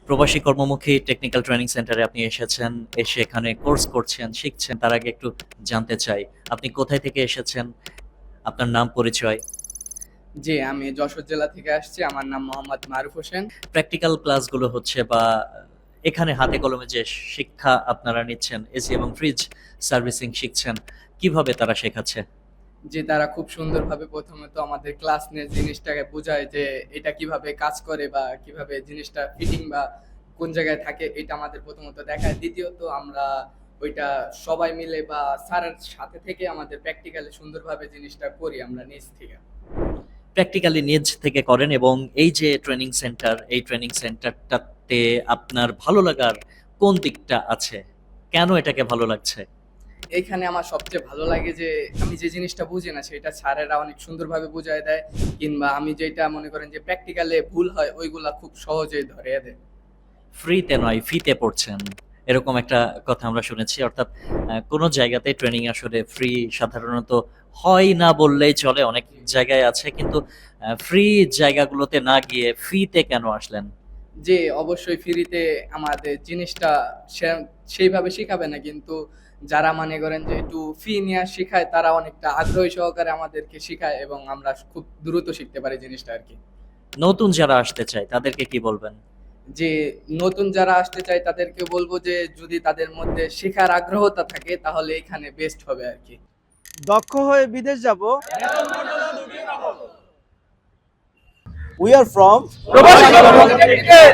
প্রবাসী কর্মমুখী technical training সেন্টারে আপনি এসেছেন, এসে এখানে কোর্স করছেন, শিখছেন। তার আগে একটু জানতে চাই, আপনি কোথায় থেকে এসেছেন? আপনার নাম, পরিচয়। জি, আমি যশোর জেলা থেকে আসছি। আমার নাম মোহাম্মদ মারুফ হোসেন। প্র্যাকটিক্যাল ক্লাসগুলো হচ্ছে বা এখানে হাতে কলমে যে শিক্ষা আপনারা নিচ্ছেন, এসি এবং ফ্রিজ সার্ভিসিং শিখছেন, কিভাবে তারা শেখাচ্ছে? যে তারা খুব সুন্দরভাবে প্রথমে তো আমাদের ক্লাস নিয়ে জিনিসটাকে বোঝায় যে এটা কিভাবে কাজ করে বা কিভাবে জিনিসটা ফিটিং বা কোন জায়গায় থাকে এটা আমাদের প্রথমত দেখায়। দ্বিতীয়ত আমরা ওইটা সবাই মিলে বা স্যারের সাথে থেকে আমাদের প্র্যাকটিক্যালি সুন্দরভাবে জিনিসটা করি আমরা নিজ থেকে। প্র্যাকটিক্যালি নিজ থেকে করেন এবং এই যে ট্রেনিং সেন্টার, এই ট্রেনিং সেন্টারটাতে আপনার ভালো লাগার কোন দিকটা আছে? কেন এটাকে ভালো লাগছে? এইখানে আমার সবচেয়ে ভালো লাগে যে আমি যে জিনিসটা বুঝি না সেটা স্যারেরা অনেক সুন্দরভাবে বুঝায় দেয়, কিংবা আমি যেটা মনে করেন যে প্র্যাকটিক্যালে ভুল হয় ওইগুলা খুব সহজেই ধরিয়ে দেয়। ফ্রিতে নয়, ফিতে পড়ছেন। এরকম একটা কথা আমরা শুনেছি। অর্থাৎ কোনো জায়গাতে ট্রেনিং আসলে ফ্রি সাধারণত হয় না বললেই চলে। অনেক জায়গায় আছে। কিন্তু ফ্রি জায়গাগুলোতে না গিয়ে ফিতে কেন আসলেন? যে অবশ্যই ফ্রিতে আমাদের জিনিসটা সেইভাবে শিখাবে না, কিন্তু যারা মনে করেন যে একটু ফি নিয়ে শিখায় তারা অনেকটা আগ্রহী সহকারে আমাদেরকে শিখায় এবং আমরা খুব দ্রুত শিখতে পারি জিনিসটা আর কি। নতুন যারা আসতে চায় তাদেরকে কি বলবেন? যে নতুন যারা আসতে চায় তাদেরকে বলবো যে যদি তাদের মধ্যে শেখার আগ্রহতা থাকে তাহলে এখানে বেস্ট হবে আর কি। দক্ষ হয়ে বিদেশ যাব। উই আর ফ্রম প্রবাসী কর্মমুখী টেকনিক্যাল।